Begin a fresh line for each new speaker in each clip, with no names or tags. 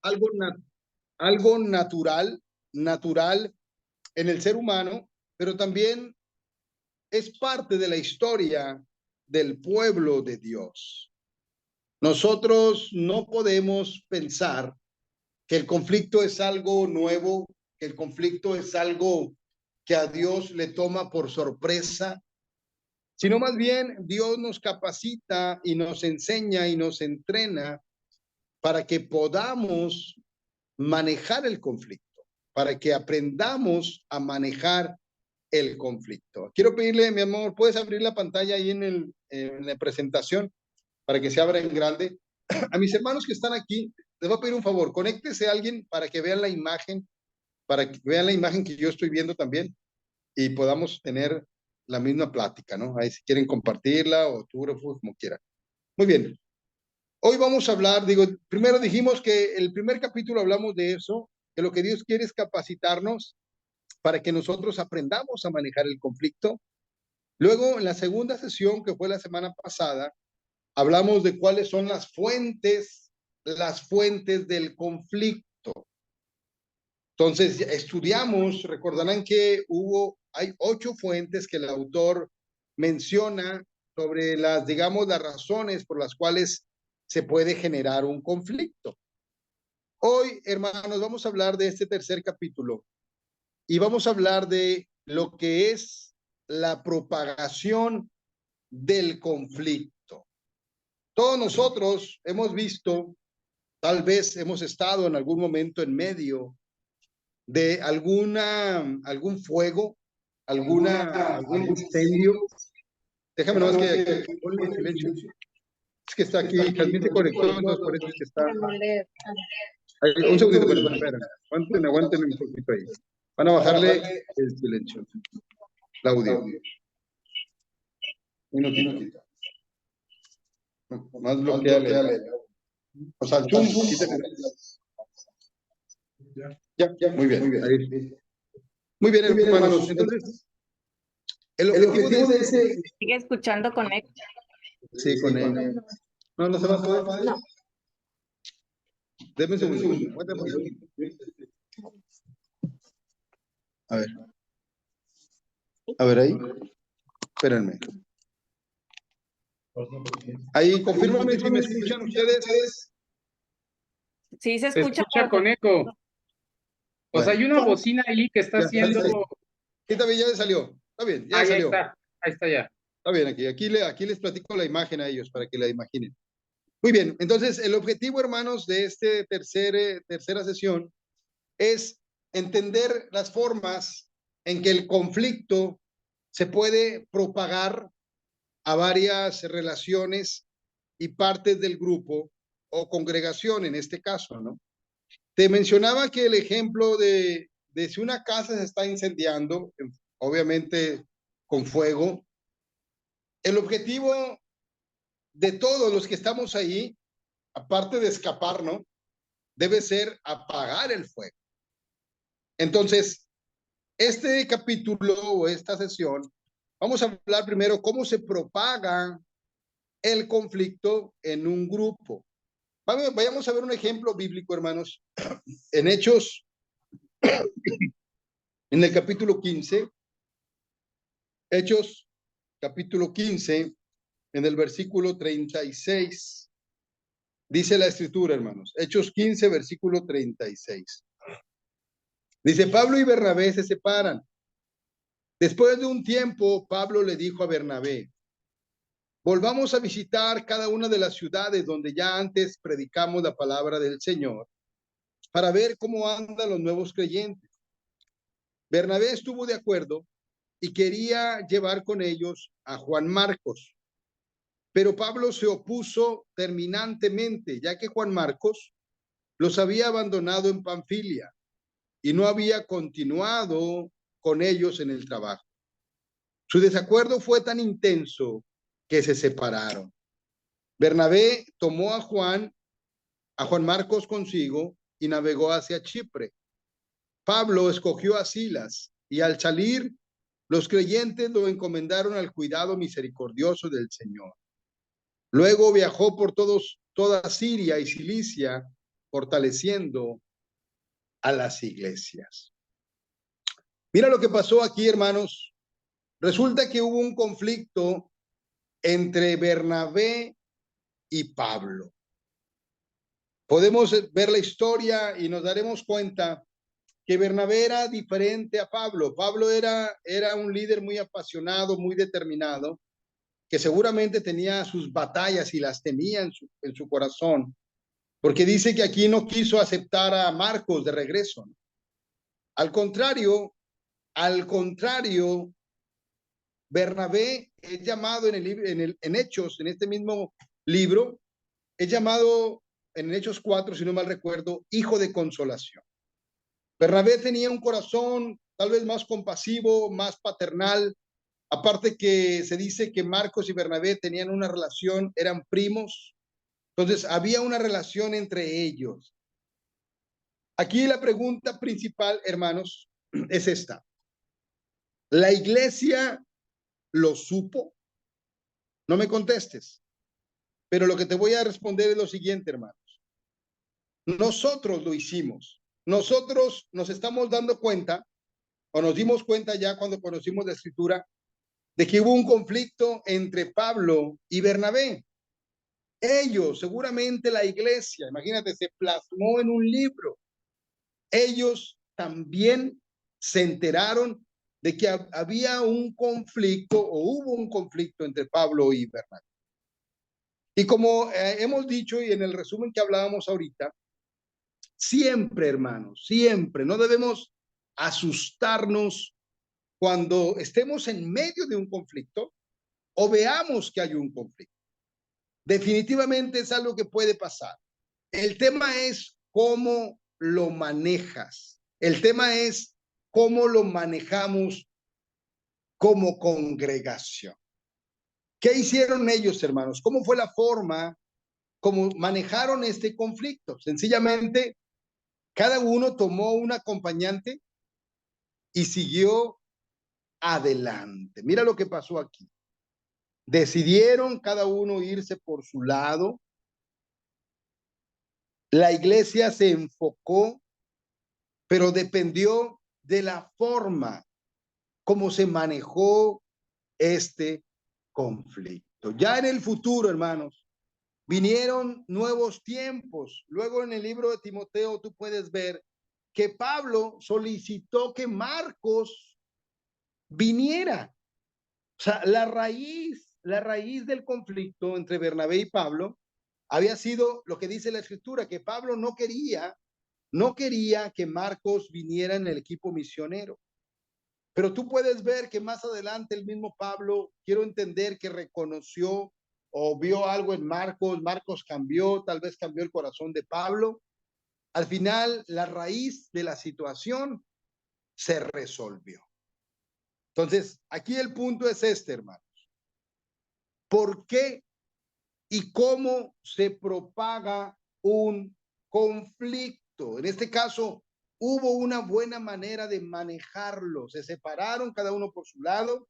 algo, algo natural en el ser humano, pero también es parte de la historia del pueblo de Dios. Nosotros no podemos pensar que el conflicto es algo nuevo, que el conflicto es algo que a Dios le toma por sorpresa, sino más bien Dios nos capacita y nos enseña y nos entrena para que podamos manejar el conflicto, para que aprendamos a manejar el conflicto. Quiero pedirle, mi amor, ¿puedes abrir la pantalla ahí en la presentación para que se abra en grande? A mis hermanos que están aquí, les voy a pedir un favor, conéctese a alguien para que vean la imagen, que yo estoy viendo también y podamos tener la misma plática, ¿no? Ahí si quieren compartirla o tú, como quieran. Muy bien. Hoy vamos a hablar, primero dijimos que el primer capítulo hablamos de eso, que lo que Dios quiere es capacitarnos para que nosotros aprendamos a manejar el conflicto. Luego, en la segunda sesión, que fue la semana pasada, hablamos de cuáles son las fuentes del conflicto. Entonces, estudiamos, recordarán que hay 8 fuentes que el autor menciona sobre las razones por las cuales se puede generar un conflicto. Hoy, hermanos, vamos a hablar de este tercer capítulo y vamos a hablar de lo que es la propagación del conflicto. Todos nosotros hemos visto, tal vez hemos estado en algún momento en medio de algún fuego, algún incendio. Déjame nomás que ponle silencio. Es que está aquí, también se conectó, entonces por eso es que está. Un segundito, pero espera. Aguanten un poquito ahí. Van a bajarle el silencio, el audio. Un minutito. Más bloqueale. O sea, ya, muy bien. Muy bien, hermanos. Entonces, el objetivo de ese...
¿Sigue escuchando con él?
Sí, con él. No se va a poder. No. Deme un segundo. A ver ahí. Espérenme. Ahí, confírmame si me escuchan ustedes.
Sí, se escucha
con eco. O sea, hay una bocina ahí que está haciendo...
Está bien, ya salió. Está bien, ya salió.
Ahí está ya.
Está bien, aquí les platico la imagen a ellos para que la imaginen. Muy bien, entonces el objetivo, hermanos, de este tercera sesión es entender las formas en que el conflicto se puede propagar a varias relaciones y partes del grupo o congregación en este caso, ¿no? Te mencionaba que el ejemplo de si una casa se está incendiando, obviamente con fuego, el objetivo de todos los que estamos ahí, aparte de escapar, ¿no? Debe ser apagar el fuego. Entonces, este capítulo o esta sesión, vamos a hablar primero cómo se propaga el conflicto en un grupo. Vayamos a ver un ejemplo bíblico, hermanos. En Hechos, en el capítulo 15, Hechos, capítulo 15, en el versículo 36. Dice la escritura, hermanos. Hechos 15, versículo 36. Dice, Pablo y Bernabé se separan. Después de un tiempo, Pablo le dijo a Bernabé, volvamos a visitar cada una de las ciudades donde ya antes predicamos la palabra del Señor para ver cómo andan los nuevos creyentes. Bernabé estuvo de acuerdo y quería llevar con ellos a Juan Marcos. Pero Pablo se opuso terminantemente, ya que Juan Marcos los había abandonado en Panfilia y no había continuado con ellos en el trabajo. Su desacuerdo fue tan intenso que se separaron. Bernabé tomó a Juan Marcos consigo y navegó hacia Chipre. Pablo escogió a Silas y al salir, los creyentes lo encomendaron al cuidado misericordioso del Señor. Luego viajó por toda Siria y Cilicia fortaleciendo a las iglesias. Mira lo que pasó aquí, hermanos. Resulta que hubo un conflicto entre Bernabé y Pablo. Podemos ver la historia y nos daremos cuenta que Bernabé era diferente a Pablo. Pablo era un líder muy apasionado, muy determinado, que seguramente tenía sus batallas y las tenía en su corazón, porque dice que aquí no quiso aceptar a Marcos de regreso. Al contrario, Bernabé es llamado en Hechos, en este mismo libro, es llamado en Hechos 4, si no mal recuerdo, hijo de consolación. Bernabé tenía un corazón tal vez más compasivo, más paternal. Aparte que se dice que Marcos y Bernabé tenían una relación, eran primos. Entonces había una relación entre ellos. Aquí la pregunta principal, hermanos, es esta. ¿La iglesia lo supo? No me contestes. Pero lo que te voy a responder es lo siguiente, hermanos. Nosotros lo hicimos. Nosotros nos estamos dando cuenta, o nos dimos cuenta ya cuando conocimos la escritura, de que hubo un conflicto entre Pablo y Bernabé. Ellos, seguramente la iglesia, imagínate, se plasmó en un libro. Ellos también se enteraron de que había un conflicto o hubo un conflicto entre Pablo y Bernabé. Y como hemos dicho y en el resumen que hablábamos ahorita, siempre, hermanos, siempre, no debemos asustarnos cuando estemos en medio de un conflicto o veamos que hay un conflicto. Definitivamente es algo que puede pasar. El tema es cómo lo manejas. El tema es cómo lo manejamos como congregación. ¿Qué hicieron ellos, hermanos? ¿Cómo fue la forma como manejaron este conflicto? Sencillamente, cada uno tomó un acompañante y siguió adelante. Mira lo que pasó aquí. Decidieron cada uno irse por su lado. La iglesia se enfocó, pero dependió de la forma como se manejó este conflicto. Ya en el futuro, hermanos, vinieron nuevos tiempos. Luego en el libro de Timoteo tú puedes ver que Pablo solicitó que Marcos viniera. O sea, la raíz del conflicto entre Bernabé y Pablo había sido lo que dice la escritura, que Pablo no quería que Marcos viniera en el equipo misionero. Pero tú puedes ver que más adelante el mismo Pablo, quiero entender que reconoció o vio algo en Marcos, Marcos cambió, tal vez cambió el corazón de Pablo. Al final, la raíz de la situación se resolvió. Entonces, aquí el punto es este, hermanos. ¿Por qué y cómo se propaga un conflicto? En este caso, hubo una buena manera de manejarlo. Se separaron cada uno por su lado.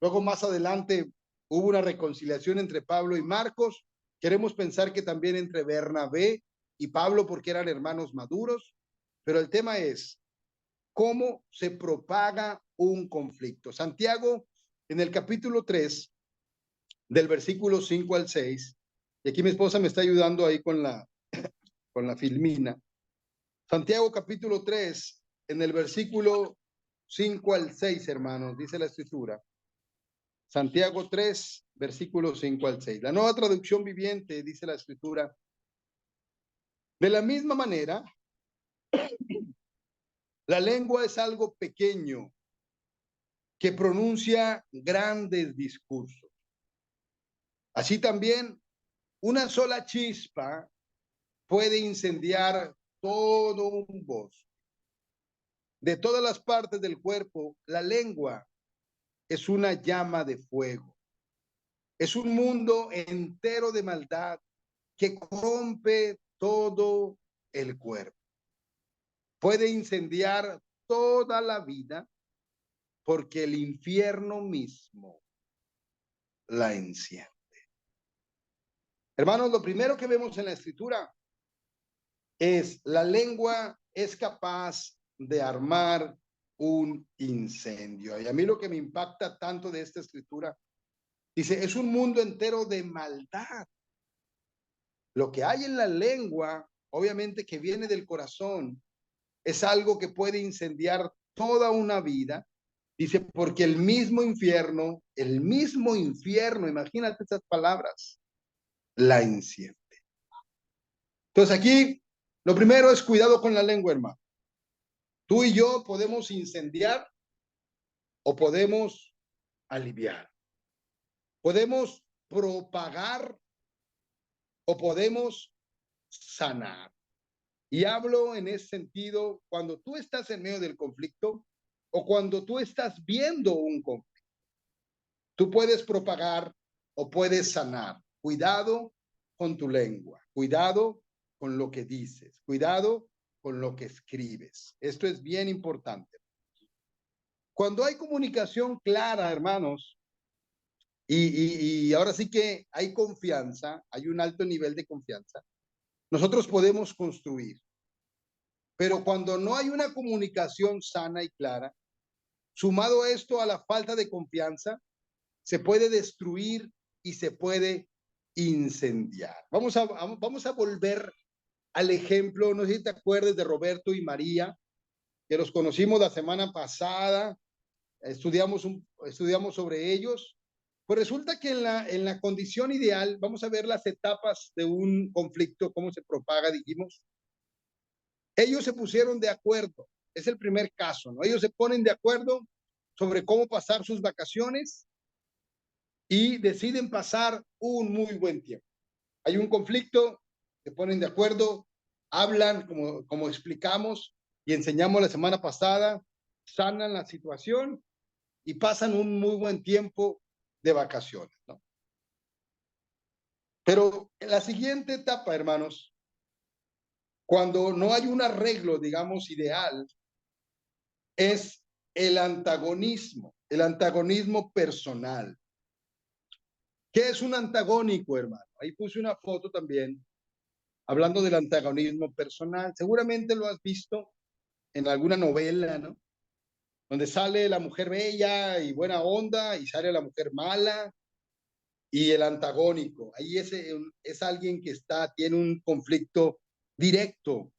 Luego, más adelante, hubo una reconciliación entre Pablo y Marcos. Queremos pensar que también entre Bernabé y Pablo, porque eran hermanos maduros. Pero el tema es cómo se propaga un conflicto. Santiago, en el capítulo 3, del versículo 5 al 6, y aquí mi esposa me está ayudando ahí con la filmina. Santiago capítulo 3, en el versículo 5 al 6, hermanos, dice la escritura. Santiago 3, versículo 5 al 6. La Nueva Traducción Viviente dice la escritura. De la misma manera, la lengua es algo pequeño que pronuncia grandes discursos. Así también, una sola chispa puede incendiar todo un bosque. De todas las partes del cuerpo, la lengua es una llama de fuego. Es un mundo entero de maldad que corrompe todo el cuerpo. Puede incendiar toda la vida porque el infierno mismo la enciende. Hermanos, lo primero que vemos en la escritura la lengua es capaz de armar un incendio. Y a mí lo que me impacta tanto de esta escritura, dice, es un mundo entero de maldad. Lo que hay en la lengua, obviamente que viene del corazón, es algo que puede incendiar toda una vida. Dice, porque el mismo infierno, imagínate esas palabras, la enciende. Entonces aquí, lo primero es cuidado con la lengua, hermano. Tú y yo podemos incendiar o podemos aliviar. Podemos propagar o podemos sanar. Y hablo en ese sentido cuando tú estás en medio del conflicto o cuando tú estás viendo un conflicto. Tú puedes propagar o puedes sanar. Cuidado con tu lengua. Cuidado con lo que dices. Cuidado con lo que escribes. Esto es bien importante. Cuando hay comunicación clara, hermanos, y ahora sí que hay confianza, hay un alto nivel de confianza, nosotros podemos construir. Pero cuando no hay una comunicación sana y clara, sumado esto a la falta de confianza, se puede destruir y se puede incendiar. Vamos a volver al ejemplo, no sé si te acuerdas de Roberto y María, que los conocimos la semana pasada, estudiamos sobre ellos. Pues resulta que en la condición ideal, vamos a ver las etapas de un conflicto, cómo se propaga, dijimos. Ellos se pusieron de acuerdo, es el primer caso, ¿no? Ellos se ponen de acuerdo sobre cómo pasar sus vacaciones y deciden pasar un muy buen tiempo. Hay un conflicto, se ponen de acuerdo, hablan como explicamos y enseñamos la semana pasada, sanan la situación y pasan un muy buen tiempo de vacaciones, ¿no? Pero en la siguiente etapa, hermanos, cuando no hay un arreglo, digamos, ideal, es el antagonismo personal. ¿Qué es un antagónico, hermano? Ahí puse una foto también, hablando del antagonismo personal. Seguramente lo has visto en alguna novela, ¿no? Donde sale la mujer bella y buena onda y sale la mujer mala y el antagónico. Ahí es alguien que tiene un conflicto directo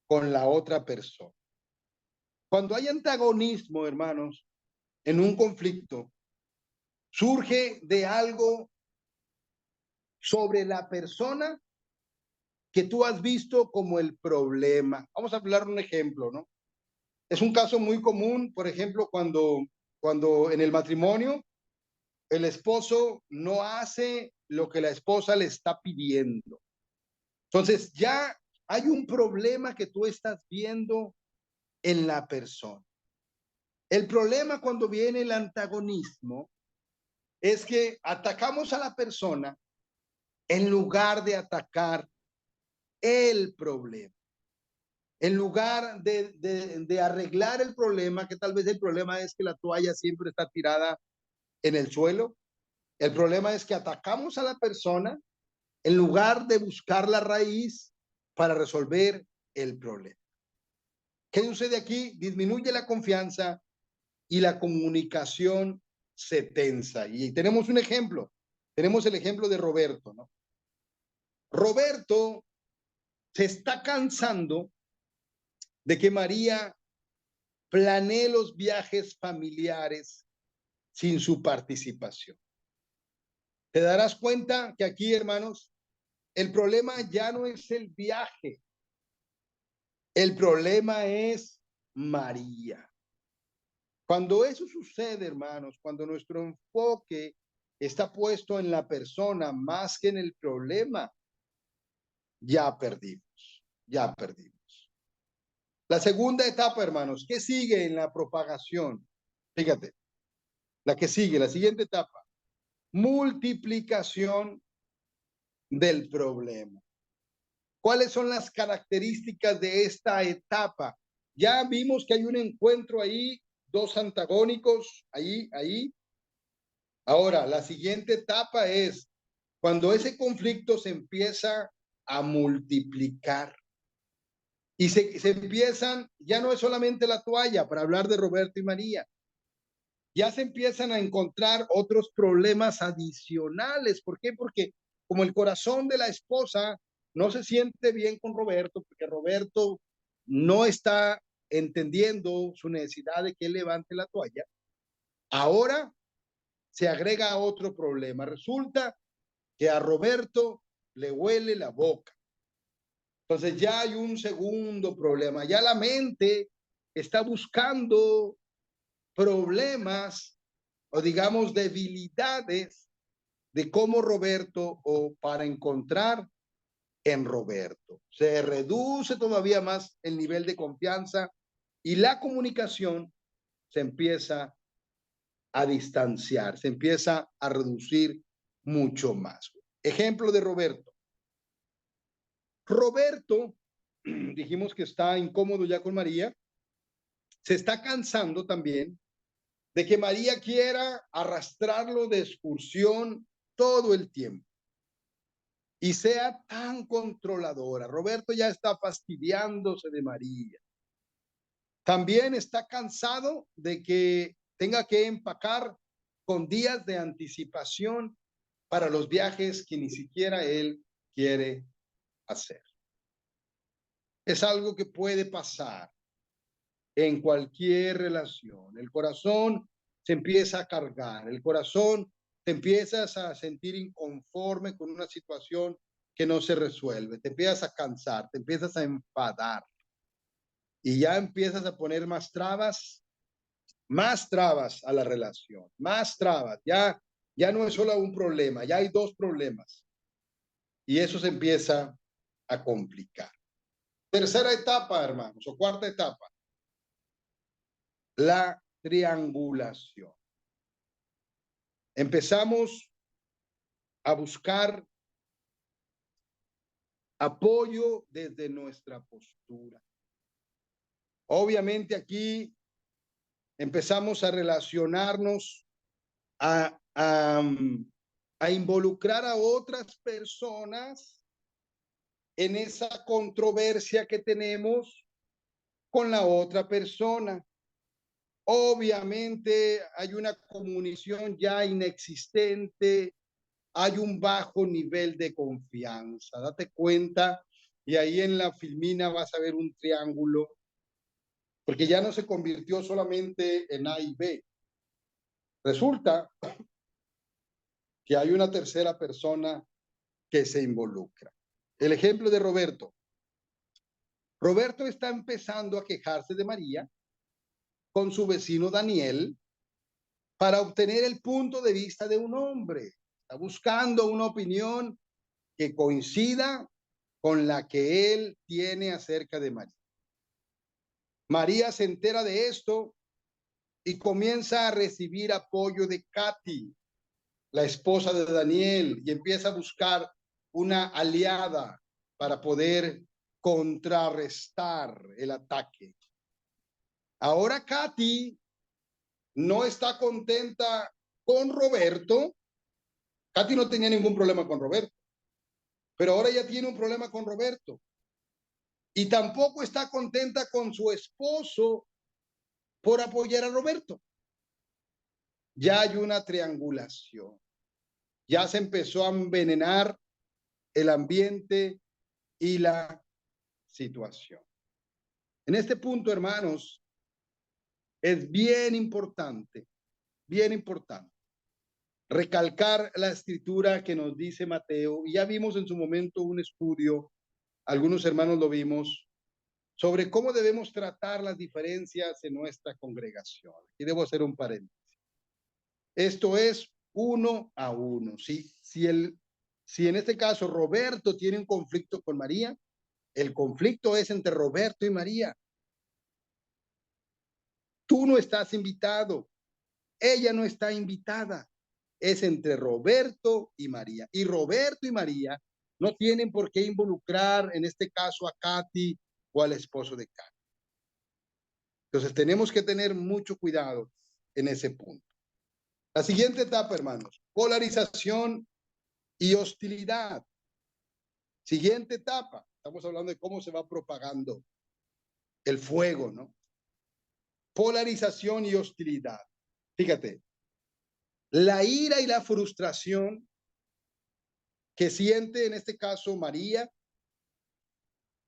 con la otra persona. Cuando hay antagonismo, hermanos, en un conflicto, surge de algo sobre la persona que tú has visto como el problema. Vamos a hablar de un ejemplo, ¿no? Es un caso muy común, por ejemplo, cuando en el matrimonio el esposo no hace lo que la esposa le está pidiendo. Entonces ya hay un problema que tú estás viendo en la persona. El problema cuando viene el antagonismo es que atacamos a la persona en lugar de atacar el problema. En lugar de arreglar el problema, que tal vez el problema es que la toalla siempre está tirada en el suelo, el problema es que atacamos a la persona en lugar de buscar la raíz para resolver el problema. ¿Qué sucede aquí? Disminuye la confianza y la comunicación se tensa. Y tenemos un ejemplo. Tenemos el ejemplo de Roberto, ¿no? Roberto se está cansando de que María planee los viajes familiares sin su participación. Te darás cuenta que aquí, hermanos, el problema ya no es el viaje. El problema es María. Cuando eso sucede, hermanos, cuando nuestro enfoque está puesto en la persona más que en el problema, ya perdimos, ya perdimos. La segunda etapa, hermanos, ¿qué sigue en la propagación? Fíjate, la que sigue, la siguiente etapa, multiplicación del problema. ¿Cuáles son las características de esta etapa? Ya vimos que hay un encuentro ahí, dos antagónicos, ahí. Ahora, la siguiente etapa es cuando ese conflicto se empieza a multiplicar. Y se empiezan, ya no es solamente la toalla para hablar de Roberto y María, ya se empiezan a encontrar otros problemas adicionales. ¿Por qué? Porque como el corazón de la esposa no se siente bien con Roberto, porque Roberto no está entendiendo su necesidad de que él levante la toalla, ahora se agrega otro problema. Resulta que a Roberto le huele la boca. Entonces ya hay un segundo problema. Ya la mente está buscando problemas o digamos debilidades de cómo Roberto o para encontrar en Roberto. Se reduce todavía más el nivel de confianza y la comunicación se empieza a distanciar, se empieza a reducir mucho más. Ejemplo de Roberto. Roberto, dijimos que está incómodo ya con María, se está cansando también de que María quiera arrastrarlo de excursión todo el tiempo y sea tan controladora. Roberto ya está fastidiándose de María. También está cansado de que tenga que empacar con días de anticipación para los viajes que ni siquiera él quiere hacer. Es algo que puede pasar en cualquier relación. El corazón se empieza a cargar, el corazón te empiezas a sentir inconforme con una situación que no se resuelve, te empiezas a cansar, te empiezas a enfadar y ya empiezas a poner más trabas a la relación, más trabas, ya no es solo un problema, ya hay dos problemas y eso se empieza a complicar. Tercera etapa, hermanos, o cuarta etapa, la triangulación. Empezamos a buscar apoyo desde nuestra postura. Obviamente aquí empezamos a relacionarnos, a involucrar a otras personas en esa controversia que tenemos con la otra persona. Obviamente hay una comunicación ya inexistente, hay un bajo nivel de confianza. Date cuenta y ahí en la filmina vas a ver un triángulo, porque ya no se convirtió solamente en A y B. Resulta que hay una tercera persona que se involucra. El ejemplo de Roberto. Roberto está empezando a quejarse de María con su vecino Daniel para obtener el punto de vista de un hombre. Está buscando una opinión que coincida con la que él tiene acerca de María. María se entera de esto y comienza a recibir apoyo de Katy, la esposa de Daniel, y empieza a buscar una aliada para poder contrarrestar el ataque. Ahora Katy no está contenta con Roberto. Katy no tenía ningún problema con Roberto, pero ahora ya tiene un problema con Roberto. Y tampoco está contenta con su esposo por apoyar a Roberto. Ya hay una triangulación. Ya se empezó a envenenar el ambiente y la situación. En este punto, hermanos, es bien importante recalcar la escritura que nos dice Mateo. Y ya vimos en su momento un estudio, algunos hermanos lo vimos, sobre cómo debemos tratar las diferencias en nuestra congregación. Aquí debo hacer un paréntesis. Esto es 1 a 1. Si en este caso Roberto tiene un conflicto con María, el conflicto es entre Roberto y María. Tú no estás invitado, ella no está invitada. Es entre Roberto y María. Y Roberto y María no tienen por qué involucrar, en este caso, a Katy o al esposo de Katy. Entonces tenemos que tener mucho cuidado en ese punto. La siguiente etapa, hermanos, polarización y hostilidad. Siguiente etapa, estamos hablando de cómo se va propagando el fuego, ¿no? Polarización y hostilidad. Fíjate, la ira y la frustración que siente en este caso María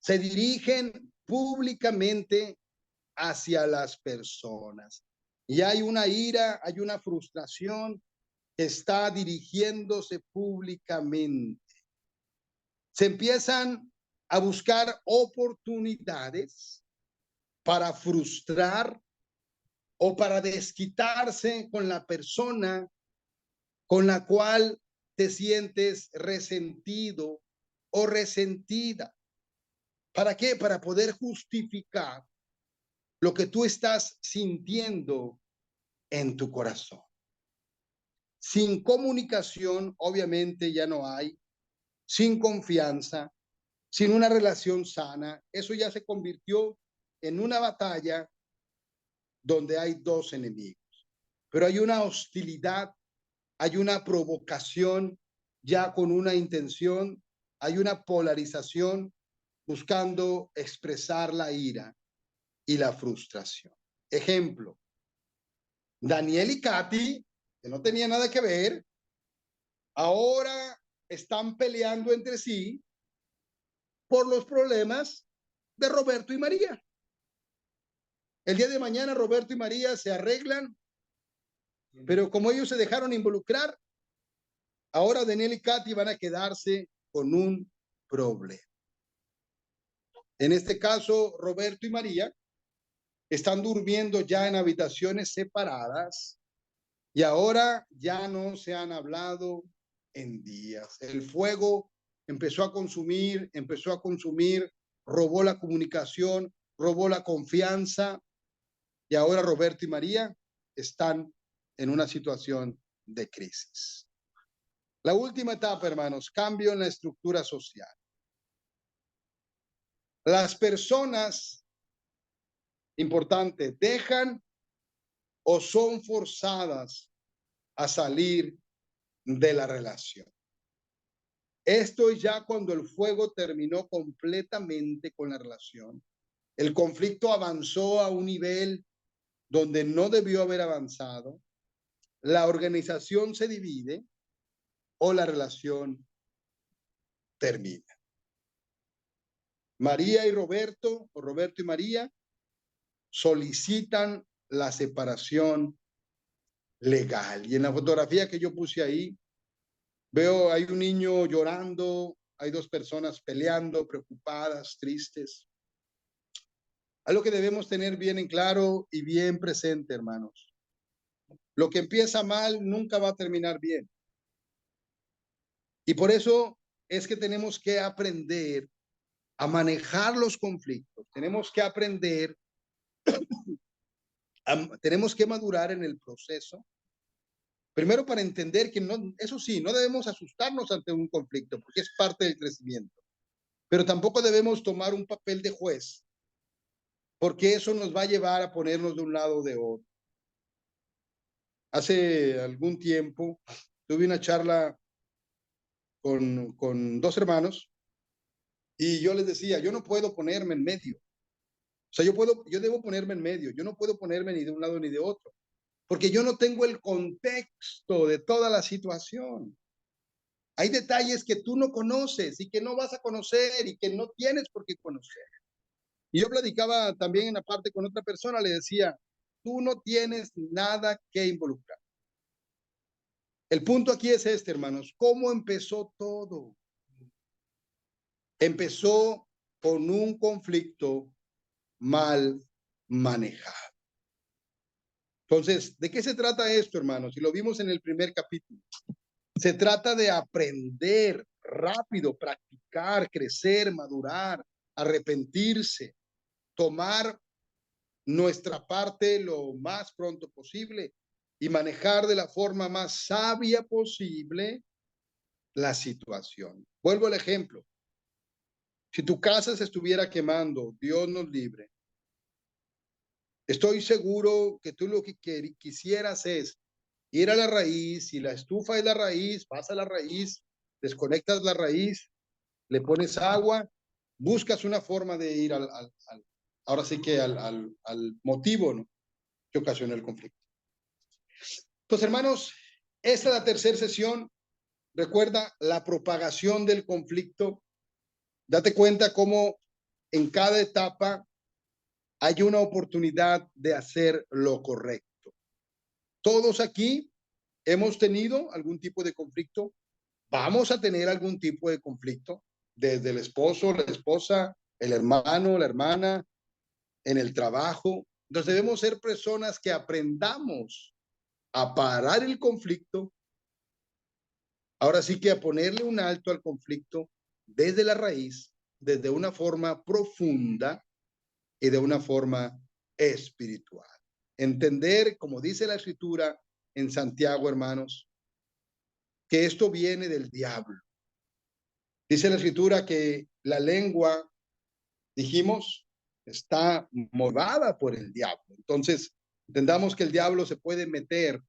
se dirigen públicamente hacia las personas. Y hay una ira, hay una frustración que está dirigiéndose públicamente. Se empiezan a buscar oportunidades para frustrar o para desquitarse con la persona con la cual te sientes resentido o resentida. ¿Para qué? Para poder justificar lo que tú estás sintiendo en tu corazón. Sin comunicación, obviamente ya no hay, sin confianza, sin una relación sana, eso ya se convirtió en una batalla donde hay dos enemigos. Pero hay una hostilidad, hay una provocación ya con una intención, hay una polarización buscando expresar la ira y la frustración. Ejemplo, Daniel y Katy, que no tenía nada que ver, ahora están peleando entre sí por los problemas de Roberto y María. El día de mañana Roberto y María se arreglan, pero como ellos se dejaron involucrar, ahora Daniel y Katy van a quedarse con un problema. En este caso, Roberto y María están durmiendo ya en habitaciones separadas y ahora ya no se han hablado en días. El fuego empezó a consumir, robó la comunicación, robó la confianza y ahora Roberto y María están en una situación de crisis. La última etapa, hermanos, cambio en la estructura social. Las personas, importante, dejan o son forzadas a salir de la relación. Esto es ya cuando el fuego terminó completamente con la relación. El conflicto avanzó a un nivel donde no debió haber avanzado. La organización se divide o la relación termina. María y Roberto, o Roberto y María, solicitan la separación legal. Y en la fotografía que yo puse ahí, veo, hay un niño llorando, hay dos personas peleando, preocupadas, tristes. Algo que debemos tener bien en claro y bien presente, hermanos. Lo que empieza mal nunca va a terminar bien. Y por eso es que tenemos que aprender a manejar los conflictos. Tenemos que aprender, tenemos que madurar en el proceso. Primero para entender que no, eso sí, no debemos asustarnos ante un conflicto porque es parte del crecimiento. Pero tampoco debemos tomar un papel de juez porque eso nos va a llevar a ponernos de un lado o de otro. Hace algún tiempo tuve una charla con dos hermanos y yo les decía, yo no puedo ponerme en medio. O sea, yo debo ponerme en medio. Yo no puedo ponerme ni de un lado ni de otro, porque yo no tengo el contexto de toda la situación. Hay detalles que tú no conoces y que no vas a conocer y que no tienes por qué conocer. Y yo platicaba también en la parte con otra persona, le decía, tú no tienes nada que involucrar. El punto aquí es este, hermanos, ¿cómo empezó todo? Empezó con un conflicto mal manejado. Entonces, ¿de qué se trata esto, hermanos? Y lo vimos en el primer capítulo. Se trata de aprender rápido, practicar, crecer, madurar, arrepentirse, tomar nuestra parte lo más pronto posible y manejar de la forma más sabia posible la situación. Vuelvo al ejemplo. Si tu casa se estuviera quemando, Dios nos libre, estoy seguro que tú lo que quisieras es ir a la raíz. Si la estufa es la raíz, vas a la raíz, desconectas la raíz, le pones agua, buscas una forma de ir a ahora sí que al motivo, ¿no?, que ocasiona el conflicto. Entonces, hermanos, esta es la tercera sesión. Recuerda la propagación del conflicto. Date cuenta cómo en cada etapa hay una oportunidad de hacer lo correcto. Todos aquí hemos tenido algún tipo de conflicto. Vamos a tener algún tipo de conflicto, desde el esposo, la esposa, el hermano, la hermana, en el trabajo. Entonces debemos ser personas que aprendamos a parar el conflicto. Ahora sí que a ponerle un alto al conflicto desde la raíz, desde una forma profunda y de una forma espiritual. Entender, como dice la Escritura en Santiago, hermanos, que esto viene del diablo. Dice la Escritura que la lengua, dijimos, está movada por el diablo. Entonces, entendamos que el diablo se puede meter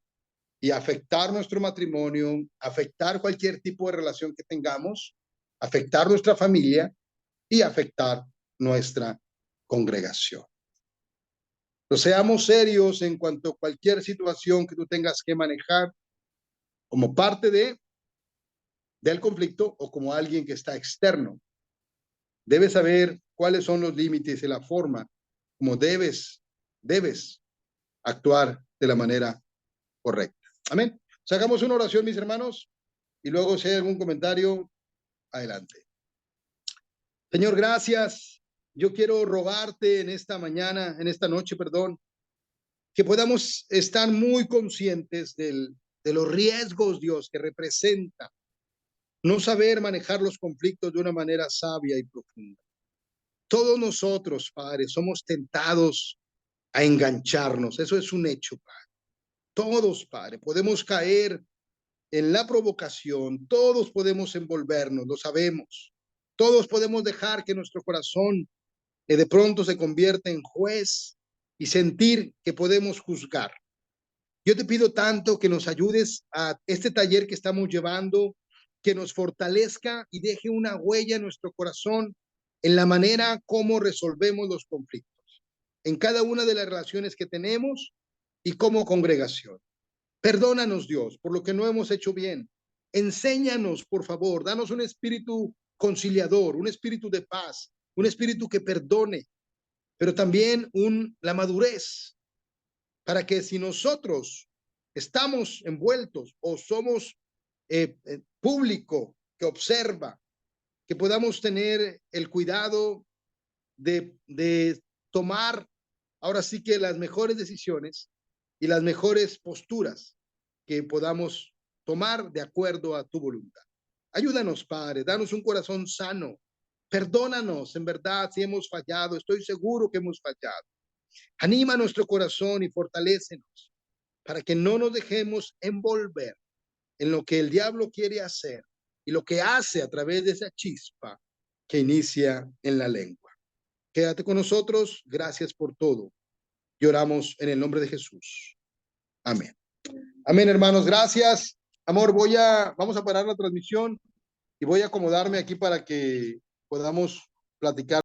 y afectar nuestro matrimonio, afectar cualquier tipo de relación que tengamos, afectar nuestra familia y afectar nuestra congregación. Entonces, seamos serios en cuanto a cualquier situación que tú tengas que manejar como parte del conflicto o como alguien que está externo. Debes saber cuáles son los límites y la forma como debes actuar de la manera correcta. Amén. Sacamos una oración, mis hermanos, y luego si hay algún comentario, adelante. Señor, gracias. Yo quiero rogarte en esta mañana, en esta noche, perdón, que podamos estar muy conscientes de los riesgos, Dios, que representa no saber manejar los conflictos de una manera sabia y profunda. Todos nosotros, Padre, somos tentados a engancharnos. Eso es un hecho, Padre. Todos, Padre, podemos caer en la provocación. Todos podemos envolvernos, lo sabemos. Todos podemos dejar que nuestro corazón de pronto se convierta en juez y sentir que podemos juzgar. Yo te pido tanto que nos ayudes a este taller que estamos llevando, que nos fortalezca y deje una huella en nuestro corazón en la manera como resolvemos los conflictos, en cada una de las relaciones que tenemos y como congregación. Perdónanos, Dios, por lo que no hemos hecho bien. Enséñanos, por favor, danos un espíritu conciliador, un espíritu de paz, un espíritu que perdone, pero también la madurez, para que si nosotros estamos envueltos o somos público que observa, que podamos tener el cuidado de tomar ahora sí que las mejores decisiones y las mejores posturas que podamos tomar de acuerdo a tu voluntad. Ayúdanos, Padre, danos un corazón sano. Perdónanos, en verdad, si hemos fallado. Estoy seguro que hemos fallado. Anima nuestro corazón y fortalécenos para que no nos dejemos envolver en lo que el diablo quiere hacer y lo que hace a través de esa chispa que inicia en la lengua. Quédate con nosotros. Gracias por todo. Y oramos en el nombre de Jesús. Amén. Amén, hermanos. Gracias. Amor, vamos a parar la transmisión y voy a acomodarme aquí para que podamos platicar.